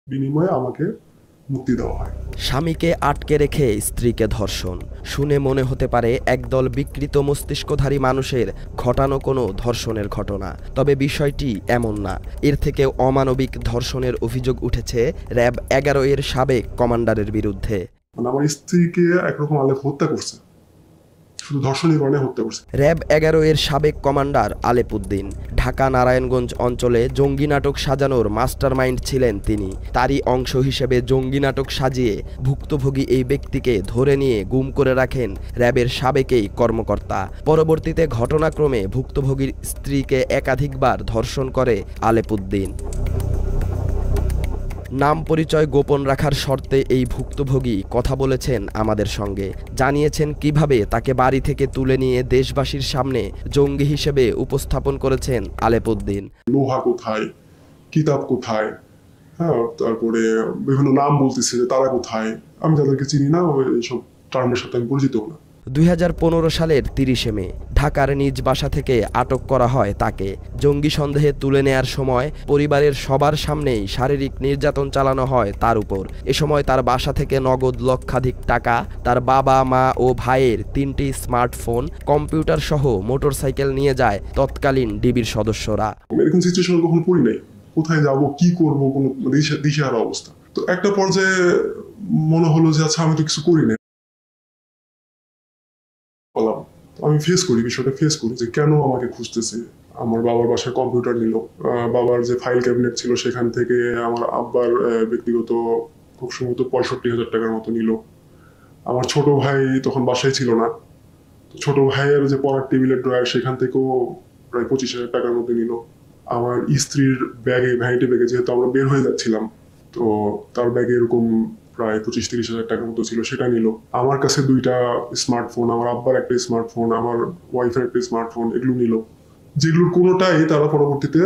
বিনিময়ে আমাকে মুক্তি দেওয়া হয়। স্বামীকে আটকে রেখে স্ত্রীকে ধর্ষণ শুনে মনে হতে পারে একদল বিকৃত মস্তিষ্কধারী মানুষের ঘটানো কোনো ধর্ষণের ঘটনা, তবে বিষয়টি এমন না। এর থেকেও অমানবিক ধর্ষণের অভিযোগ উঠেছে র্যাব 11 এর সাবেক কমান্ডারের বিরুদ্ধে। মানে আমার স্ত্রীকে একরকম আলেপ হত্যা করছে, শুধু ধর্ষণের কারণে হত্যা করছে। র্যাব 11 এর সাবেক কমান্ডার আলেপ উদ্দিন ঢাকা নারায়ণগঞ্জ অঞ্চলে জঙ্গি নাটক সাজানোর মাস্টারমাইন্ড ছিলেন তিনি। তারই অংশ হিসেবে জঙ্গি নাটক সাজিয়ে ভুক্তভোগী এই ব্যক্তিকে ধরে নিয়ে গুম করে রাখেন র্যাবের সাবেকেই কর্মকর্তা। পরবর্তীতে ঘটনাক্রমে ভুক্তভোগীর স্ত্রীকে একাধিকবার ধর্ষণ করে আলেপ উদ্দিন। নাম পরিচয় গোপন রাখার শর্তে এই ভুক্তভোগী কথা বলেছেন আমাদের সঙ্গে, জানিয়েছেন কিভাবে তাকে বাড়ি থেকে তুলে নিয়ে দেশবাসীর সামনে জঙ্গি হিসেবে উপস্থাপন করেছেন আলেপ উদ্দিন। লোহা কোথায়, কিতাব কোথায়, হ্যাঁ, তারপরে বিভিন্ন নাম বলতেছে যে তারা কোথায়, আমি তাদেরকে চিনি না, এইসব টার্মের সাথে আমি পরিচিত না। 2015 সালের 30 মে ঢাকার নিজ বাসা থেকে আটক করা হয় তাকে। জঙ্গি সন্দেহে তুলে নেয়ার সময় পরিবারের সবার সামনেই শারীরিক নির্যাতন চালানো হয় তার উপর। এ সময় তার বাসা থেকে নগদ লক্ষাধিক টাকা, তার বাবা মা ও ভাইয়ের 3টি স্মার্টফোন, কম্পিউটার সহ মোটরসাইকেল নিয়ে যায় তৎকালীন ডিবির সদস্যরা। এরকম সিচুয়েশন কখনো পড়ি নাই, কোথায় যাব কি করব কোনো দিশেহারা অবস্থা। তো একটা পর্যায়ে মনে হলো যে আচ্ছা আমি তো কিছু করি না, আমি ফেস করি, বিষয়টা ফেস করি যে কেন আমাকে খুঁজতেছে। আমার বাবার বাসায় কম্পিউটার নিল, বাবার যে ফাইল ক্যাবিনেট ছিল সেখান থেকে আমার আব্বার ব্যক্তিগত খুব সম্ভবত 65,000 টাকার মতো নিল। আমার ছোট ভাই তখন বাসায় ছিল না, ছোট ভাইয়ের যে পড়ার টেবিলের ড্রয়ার সেখান থেকেও প্রায় 25,000 টাকার মতো নিল। আমার স্ত্রীর ব্যাগে, ভ্যানিটি ব্যাগে, যেহেতু আমরা বের হয়ে যাচ্ছিলাম, তো তার ব্যাগে এরকম প্রায় 25-30,000 টাকার মতো ছিল, সেটা নিল। আমার কাছে 2টা স্মার্টফোন, আমার আব্বার একটা স্মার্টফোন, আমার ওয়াইফের একটা স্মার্টফোন, এগুলো নিল, যেগুলোর কোনোটাই তারা পরবর্তীতে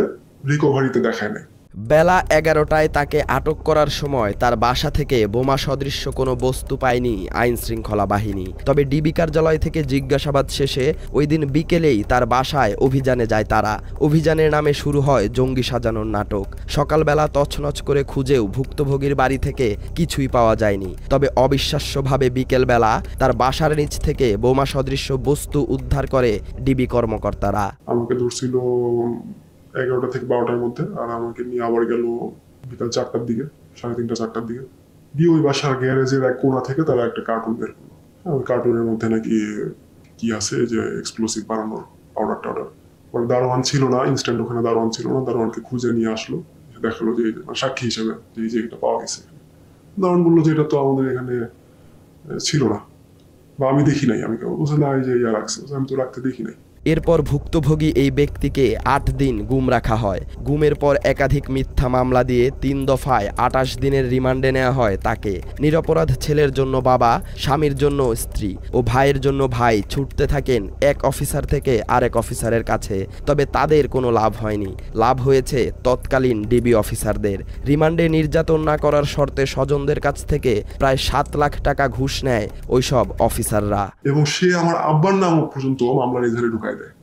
রিকভারিতে দেখায় নাই। বেলা 11টায় তাকে আটক করার সময় তার বাসা থেকে বোমা সদৃশ্য কোনো বস্তু পায়নি আইন শৃঙ্খলা বাহিনী। তবে ডিবি কার্যালয় থেকে জিজ্ঞাসাবাদ শেষে ওই দিন বিকেলেই তার বাসায় অভিযানে যায় তারা। অভিযানের নামে শুরু হয় জঙ্গি সাজানোর নাটক। সকালবেলা তছনছ করে খুঁজেও ভুক্তভোগীর বাড়ি থেকে কিছুই পাওয়া যায়নি। তবে অবিশ্বাস্যভাবে বিকেলবেলা তার বাসার নিচ থেকে বোমা সদৃশ্য বস্তু উদ্ধার করে ডিবি কর্মকর্তারা। আমাকে ধরছিল 11টা থেকে 12টার মধ্যে, আর আমাকে নিয়ে আবার গেল বিকাল 4টার দিকে, 3:30-4টার দিকে। দিয়ে ওই বাসার গ্যারেজের এক কোণা থেকে তারা একটা কার্টুন বের করলো। ওই কার্টুনের মধ্যে নাকি কি আছে, যে এক্সপ্লোসিভ বানানোর পাউডার টাউডার। মানে দারোয়ান ছিল না, ইনস্ট্যান্ট ওখানে দারোয়ান ছিল না, দারোয়ানকে খুঁজে নিয়ে আসলো, দেখালো যে সাক্ষী হিসেবে যে এটা পাওয়া গেছে। দারোয়ান বললো যে এটা তো আমাদের এখানে ছিল না, বা আমি দেখি নাই। আমি বলছি না, এই যে ইয়া রাখছে, আমি তো রাখতে দেখি নাই। এরপর ভুক্তভোগী এই ব্যক্তিকে 8 দিন গুম রাখা হয়। গুমের পর একাধিক মিথ্যা মামলা দিয়ে 3 দফায় 28 দিনের রিমান্ডে নেওয়া হয় তাকে। নিরপরাধ ছেলের জন্য বাবা, স্বামীর জন্য স্ত্রী ও ভাইয়ের জন্য ভাই ছুটতে থাকেন এক অফিসার থেকে আরেক অফিসারের কাছে। তবে তাদের কোনো লাভ হয়নি, লাভ হয়েছে তৎকালীন ডিবি অফিসারদের। রিমান্ডে নির্যাতন না করার শর্তে স্বজনদের কাছ থেকে প্রায় 7 লাখ টাকা ঘুষ নেয় ওইসব অফিসাররা। এবং সে আমার আব্বার নাম পর্যন্ত মামলার এধারে ঢুকায় দেয়,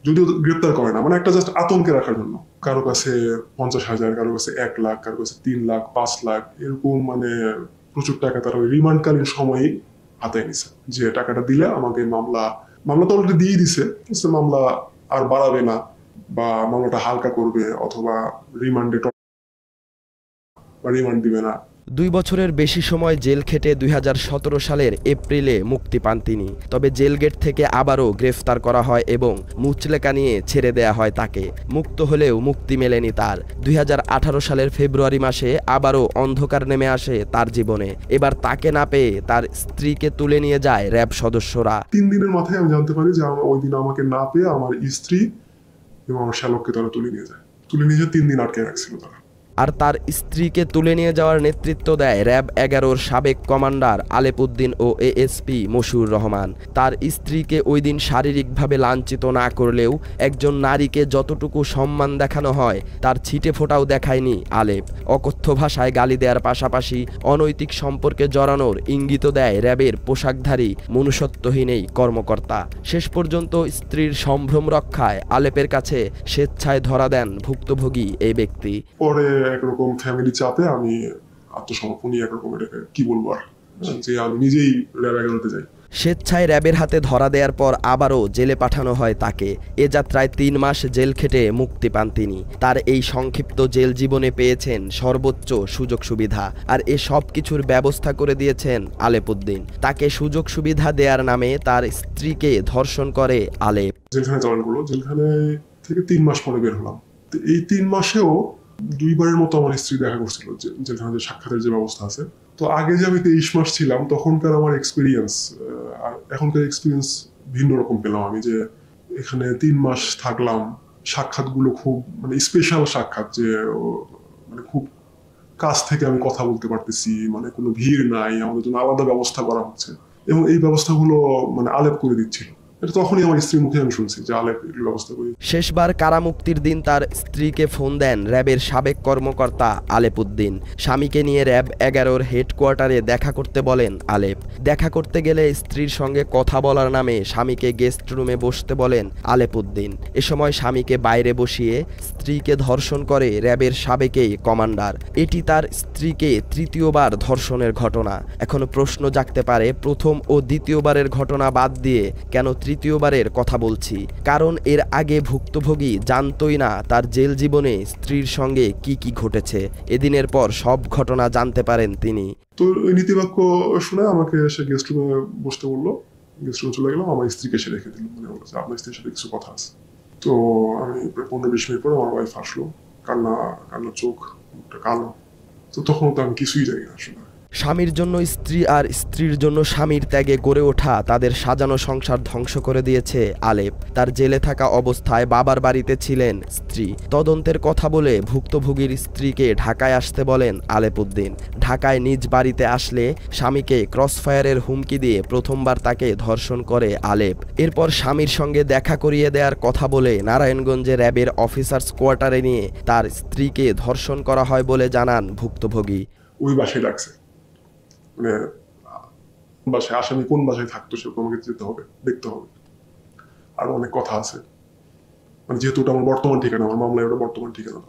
যদিও গ্রেপ্তার করে না। মানে একটা জাস্ট আতঙ্কে রাখার জন্য। কারো কাছে 50,000, কারো কাছে 1 লাখ, কারো কাছে 3 লাখ, 5 লাখ, এরকম মানে প্রচুর টাকা তারা ওই রিমান্ডকালীন সময়ে হাতায় নিছে, যে টাকাটা দিলে আমাকে মামলা তো অলরেডি দিয়ে দিছে, মামলা আর বাড়াবে না, বা মামলাটা হালকা করবে, অথবা রিমান্ড দিবে না। 2 বছরের বেশি সময় জেল খেটে 2017 সালের এপ্রিলে মুক্তি পান তিনি। তবে জেল গেট থেকে আবারও গ্রেফতার করা হয় এবং মুচলেকা নিয়ে ছেড়ে দেয়া হয় তাকে। মুক্ত হলেও মুক্তি মেলেনি তার। 2018 সালের ফেব্রুয়ারি মাসে আবারও অন্ধকার নেমে আসে তার জীবনে। এবার তাকে না পেয়ে তার স্ত্রীকে তুলে নিয়ে যায় র্যাব সদস্যরা। 3 দিনের মাথায় আমি জানতে পারি যে ওই দিন আমাকে না পেয়ে আমার স্ত্রী এবং আমার শ্যালককে তারা তুলে নিয়ে যায়। 3 দিন আটকে রাখছিল তারা। আর তার স্ত্রীকে তুলে নিয়ে যাওয়ার নেতৃত্ব দেয় র্যাব 11-র সাবেক কমান্ডার আলেপ উদ্দিন ও এএসপি মশিউর রহমান। তার স্ত্রীকে ওই দিন শারীরিকভাবে লাঞ্ছিত না করলেও একজন নারীকে যতটুকু সম্মান দেখানো হয় তার ছিটে ফোঁটাও দেখায়নি আলেপ। অকথ্য ভাষায় গালি দেওয়ার পাশাপাশি অনৈতিক সম্পর্কে জড়ানোর ইঙ্গিত দেয় র্যাবের পোশাকধারী মনুষ্যত্বহীন এই কর্মকর্তা। শেষ পর্যন্ত স্ত্রীর সম্ভ্রম রক্ষায় আলেপের কাছে স্বেচ্ছায় ধরা দেন ভুক্তভোগী এই ব্যক্তি। পরে একরকম ফ্যামিলি চাপে আমি আত্মসমর্পণই একরকম, এটাকে কি বলবো আর, যে আমি নিজেই র্যাব 11-তে যাই। স্বেচ্ছায় র্যাবের হাতে ধরা দেওয়ার পর আবারও জেলে পাঠানো হয় তাকে। এ যাত্রায় 3 মাস জেল খেটে মুক্তি পান তিনি। তার এই সংক্ষিপ্ত জেল জীবনে পেয়েছেন সর্বোচ্চ সুযোগ সুবিধা, আর এ সব কিছুর ব্যবস্থা করে দিয়েছেন আলেপ উদ্দিন। তাকে সুযোগ সুবিধা দেওয়ার নামে তার স্ত্রীকে ধর্ষণ করে আলেপ। জেলখানে চালান করলো, জেলখানে থেকে 3 মাস পরে বের হলাম। তো এই 3 মাসেও 2বারের মতো আমার স্ত্রী দেখা করছিল, জেলখানে যে সাক্ষাতের যে ব্যবস্থা আছে। তো আগে যে আমি 23 মাস ছিলাম তখনকার আমার এক্সপিরিয়েন্স আর এখনকার এক্সপিরিয়েন্স ভিন্ন রকম পেলাম আমি, যে এখানে 3 মাস থাকলাম, সাক্ষাৎগুলো খুব মানে স্পেশাল সাক্ষাৎ, যে মানে খুব কাছ থেকে আমি কথা বলতে পারতেছি, মানে কোনো ভিড় নাই, আমাদের জন্য আলাদা ব্যবস্থা করা হচ্ছে, এবং এই ব্যবস্থাগুলো মানে আলেপ করে দিচ্ছিল। এটা তখনই আমার স্ত্রীর মুখে আমি শুনছি যে আলেপ এগুলো ব্যবস্থা করি। শেষবার কারামুক্তির দিন তার স্ত্রীকে ফোন দেন র্যাবের সাবেক কর্মকর্তা আলেপ উদ্দিন। স্বামীকে নিয়ে র্যাব 11-র হেডকোয়ার্টারে দেখা করতে বলেন আলেপ। দেখা করতে গেলে স্ত্রীর সঙ্গে কথা বলার নামে স্বামীকে গেস্ট রুমে বসতে বলেন আলেপ উদ্দিন। এ সময় স্বামীকে বাইরে বসিয়ে স্ত্রীকে ধর্ষণ করে র্যাবের সাবেকেই কমান্ডার। এটি তার স্ত্রীকে 3য়বার ধর্ষণের ঘটনা। এখন প্রশ্ন জাগতে পারে, প্রথম ও দ্বিতীয়বারের ঘটনা বাদ দিয়ে কেন 3য়বারের কথা বলছি? কারণ এর আগে ভুক্তভোগী জানতই না তার জেল জীবনে স্ত্রীর সঙ্গে কি কি ঘটেছে। এদিনের পর সব ঘটনা জানতে পারেন তিনি। তো ওই নীতিবাক্য শুনে আমাকে সে গেস্ট রুমে বসতে বললো, গেস্ট রুমে চলে গেলাম, আমার স্ত্রীকে সে রেখে দিল, মানে বলছে আপনার স্ত্রীর সাথে কিছু কথা আছে। তো আমি প্রায় 15-20 মিনিট পরে আমার ওয়াইফ আসলো, কান্না চোখ, মুখটা কালো। তো তখন তো আমি কিছুই জানি না আসলে। স্বামীর জন্য স্ত্রী আর স্ত্রীর জন্য স্বামীর ত্যাগে গড়ে ওঠা তাদের সাজানো সংসার ধ্বংস করে দিয়েছে আলেপ। তার জেলে থাকা অবস্থায় বাবার বাড়িতে ছিলেন স্ত্রী। তদন্তের কথা বলে ভুক্তভোগীর স্ত্রীকে ঢাকায় আসতে বলেন আলেপ উদ্দিন। ঢাকায় নিজ বাড়িতে আসলে স্বামীকে ক্রসফায়ারের হুমকি দিয়ে প্রথমবার তাকে ধর্ষণ করে আলেপ। এরপর স্বামীর সঙ্গে দেখা করিয়ে দেওয়ার কথা বলে নারায়ণগঞ্জে র্যাবের অফিসার্স কোয়ার্টারে নিয়ে তার স্ত্রীকে ধর্ষণ করা হয় বলে জানান ভুক্তভোগী। ওই বাসায় ডাকছে, মানে বাসায় আসামি কোন বাসায় থাকতো সেটা আমাকে যেতে হবে, দেখতে হবে, আর অনেক কথা আছে। মানে যেহেতু ওটা আমার বর্তমান ঠিকানা, আমার মামলায় ওটা বর্তমান ঠিকানা,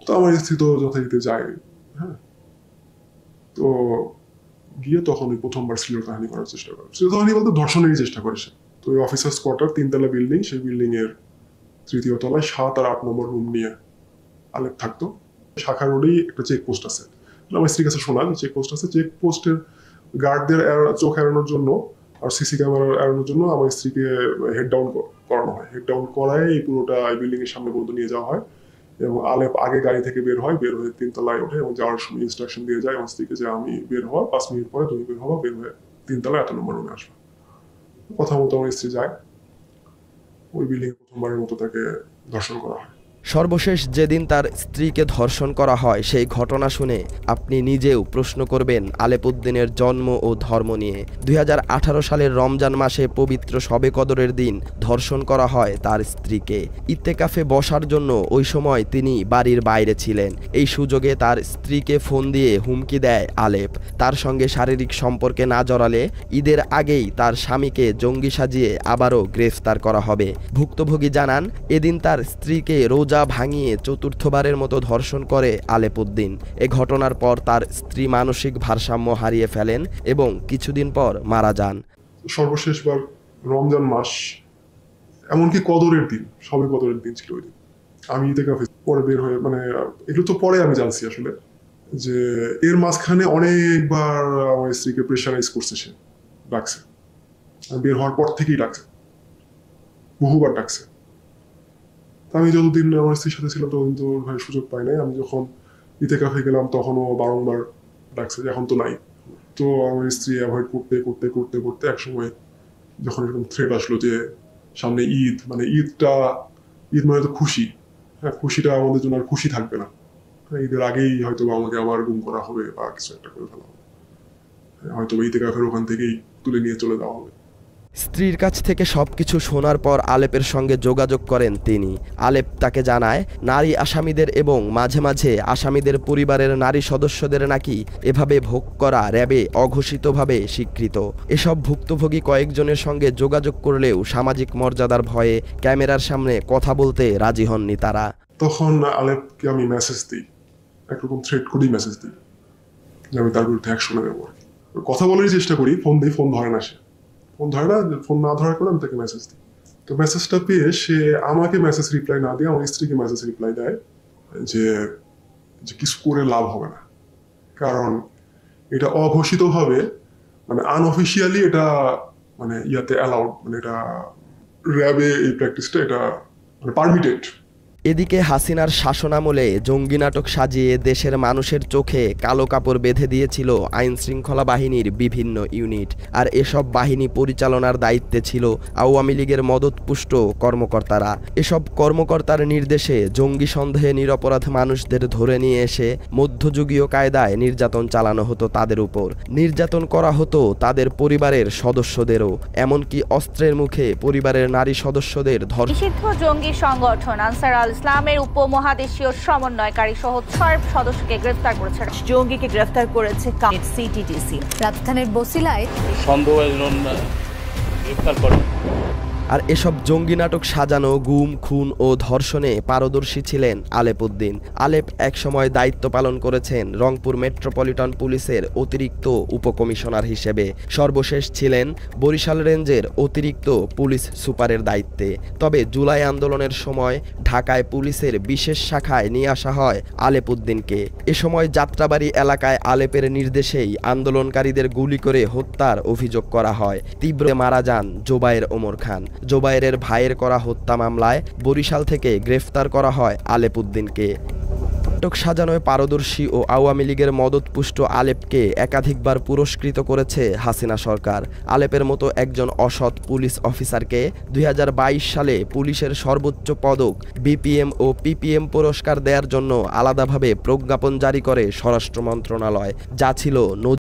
তো আমার স্ত্রী তো যথারীতি যায়। হ্যাঁ, তো গিয়ে তখন ওই প্রথমবার শ্লীলতাহানি করার চেষ্টা করে। শ্লীলতাহানি বলতে ধর্ষণেরই চেষ্টা করে সে। তো ওই অফিসার্স কোয়ার্টার 3তলা বিল্ডিং, সেই বিল্ডিং এর 3য় তলায় 7 আর 8 নম্বর রুম নিয়ে আলেপ থাকতো। শাখা রোডেই একটা চেকপোস্ট আছে, আমার স্ত্রীর কাছে শোনা যে চেকপোস্ট আছে, চেকপোস্টের গার্ডদের চোখ এড়ানোর জন্য আর সিসি ক্যামেরা এড়ানোর জন্য আমার স্ত্রীকে হেড ডাউন করানো হয়। হেড ডাউন করায় এই পুরোটা বিল্ডিং এর সামনে পর্যন্ত নিয়ে যাওয়া হয়, এবং আলেপ আগে গাড়ি থেকে বের হয়ে 3তলায় ওঠে এবং যাওয়ার সময় ইনস্ট্রাকশন দিয়ে যায় আমার স্ত্রীকে যে আমি বের হওয়া 5 মিনিট পরে তুমি বের হওয়া, বের হয়ে 3তলায় 1 নম্বর রুমে আসবে। কথা মতো আমার স্ত্রী যায়, ওই বিল্ডিং এ প্রথমবারের মতো তাকে ধর্ষণ করা হয়। সর্বশেষ যেদিন তার স্ত্রীকে ধর্ষণ করা হয় সেই ঘটনা শুনে আপনি নিজেও প্রশ্ন করবেন আলেপ উদ্দিনের জন্ম ও ধর্ম নিয়ে। 2018 সালের রমজান মাসে পবিত্র শবে কদরের দিন ধর্ষণ করা হয় তার স্ত্রীকে। ইত্তেকাফে বসার জন্য ওই সময় তিনি বাড়ির বাইরে ছিলেন। এই সুযোগে তার স্ত্রীকে ফোন দিয়ে হুমকি দেয় আলেপ, তার সঙ্গে শারীরিক সম্পর্কে না জড়ালে ঈদের আগেই তার স্বামীকে জঙ্গি সাজিয়ে আবারও গ্রেফতার করা হবে। ভুক্তভোগী জানান, এদিন তার স্ত্রীকে রোজা ভাঙিয়ে 4র্থবারের মতো ধর্ষণ করে আলেপ উদ্দিন। এ ঘটনার পর তার স্ত্রী মানসিক ভারসাম্য হারিয়ে ফেলেন এবং কিছুদিন পর মারা যান। সর্বশেষবার রমজান মাস, এমনকি কদরের দিন, সবে কদরের দিন ছিল ওই দিন। আমি ইতিকাফে পরে বের হয়ে, মানে এগুলো তো পরে আমি জানছি আসলে, যে এর মাঝখানে অনেকবার আমার স্ত্রীকে প্রেশারাইজ করছে, সে ডাকছে, বের হওয়ার পর থেকেই ডাকছে, বহুবার ডাকছে। আমি যতদিন আমার স্ত্রীর সাথে ছিলাম ততদিন তো ভাই সুযোগ পাই নাই। আমি যখন ইতিকাফে গেলাম তখনও বারংবার ডাকছে, এখন তো নাই। তো আমার স্ত্রী অ্যাভয়েড করতে করতে করতে করতে একসময় যখন এরকম থ্রেট আসলো যে সামনে ঈদ, মানে ঈদ মানে তো খুশি, হ্যাঁ, খুশিটা আমাদের জন্য আর খুশি থাকবে না, ঈদের আগেই হয়তো আমাকে আবার গুম করা হবে বা কিছু একটা করে ফেলা হবে, হয়তো ইতিকাফের ওখান থেকেই তুলে নিয়ে চলে যাওয়া হবে। স্ত্রীর কাছ থেকে সবকিছু শোনার পর আলেপের সঙ্গে যোগাযোগ করেন তিনি। আলেপ তাকে জানায়, নারী আসামিদের এবং মাঝে মাঝে আসামিদের পরিবারের নারী সদস্যদের নাকি এভাবে ভোগ করা র্যাবে অঘোষিতভাবে স্বীকৃত। এসব ভুক্তভোগী কয়েকজনের সঙ্গে যোগাযোগ করলেও সামাজিক মর্যাদার ভয়ে ক্যামেরার সামনে কথা বলতে রাজি হননি তারা। তখন আলেপকে আমি মেসেজ দিই, একরকম থ্রেট করেই মেসেজ দিই যে আমি তার বিরুদ্ধে অ্যাকশন নেবো। কথা বলারই চেষ্টা করি, ফোন দিই, ফোন ধরে না, সে ফোন ধরে না, ফোন না ধরার করে আমি তাকে মেসেজ দিই। তো মেসেজটা পেয়ে সে আমাকে মেসেজ রিপ্লাই না দিয়ে আমার স্ত্রীকে মেসেজ রিপ্লাই দেয় যে কিছু করে লাভ হবে না, কারণ এটা অঘোষিতভাবে মানে আনঅফিসিয়ালি এটা মানে ইয়াতে অ্যালাউড, মানে এটা র্যাবে এই প্র্যাকটিসটা এটা মানে পারমিটেড। এদিকে হাসিনার শাসনামলে জঙ্গি নাটক সাজিয়ে দেশের মানুষের চোখে কালো কাপড় বেঁধে দিয়েছিল আইন শৃঙ্খলা বাহিনীর বিভিন্ন ইউনিট। আর এসব বাহিনী পরিচালনার দায়িত্বে ছিল আওয়ামী লীগের মদতপুষ্ট কর্মকর্তারা। এসব কর্মকর্তার নির্দেশে জঙ্গি সন্দেহে নিরপরাধ মানুষদের ধরে নিয়ে এসে মধ্যযুগীয় কায়দায় নির্যাতন চালানো হতো তাদের উপর। নির্যাতন করা হতো তাদের পরিবারের সদস্যদেরও, এমনকি অস্ত্রের মুখে পরিবারের নারী সদস্যদের নিষিদ্ধ জঙ্গি সংগঠন আনসার আল ইসলামের উপমহাদেশীয় সমন্বয়কারী সহ 6 সদস্যকে গ্রেফতার করেছে। জঙ্গিকে গ্রেফতার করেছে সিটিটিসি। রাজধানীর বসিলায় সন্দেহভাজন গ্রেফতার করে। আর এসব জঙ্গি নাটক সাজানো, গুম, খুন ও ধর্ষণে পারদর্শী ছিলেন আলেপ উদ্দিন। আলেপ একসময় দায়িত্ব পালন করেছেন রংপুর মেট্রোপলিটন পুলিশের অতিরিক্ত উপকমিশনার হিসেবে। সর্বশেষ ছিলেন বরিশাল রেঞ্জের অতিরিক্ত পুলিশ সুপারের দায়িত্বে। তবে জুলাই আন্দোলনের সময় ঢাকায় পুলিশের বিশেষ শাখায় নিয়ে আসা হয় আলেপ উদ্দিনকে। এ সময় যাত্রাবাড়ি এলাকায় আলেপের নির্দেশেই আন্দোলনকারীদের গুলি করে হত্যার অভিযোগ করা হয়। তীব্র মারা যান জোবায়ের ওমর খান। জোবায়েরের ভাইয়ের করা হত্যা মামলায় বরিশাল থেকে গ্রেফতার করা হয় আলেপ উদ্দিনকে। নাটক সাজানোয় পারদর্শী ও আওয়ামী লীগের মদতপুষ্ট আলেপকে একাধিকবার পুরস্কৃত করেছে হাসিনা সরকার। আলেপের মতো একজন অসৎ পুলিশ অফিসারকে 2022 সালে পুলিশের সর্বোচ্চ পদক বিপিএম ও পিপিএম পুরস্কার দেওয়ার জন্য আলাদাভাবে প্রজ্ঞাপন জারি করে স্বরাষ্ট্র মন্ত্রণালয়, যা ছিল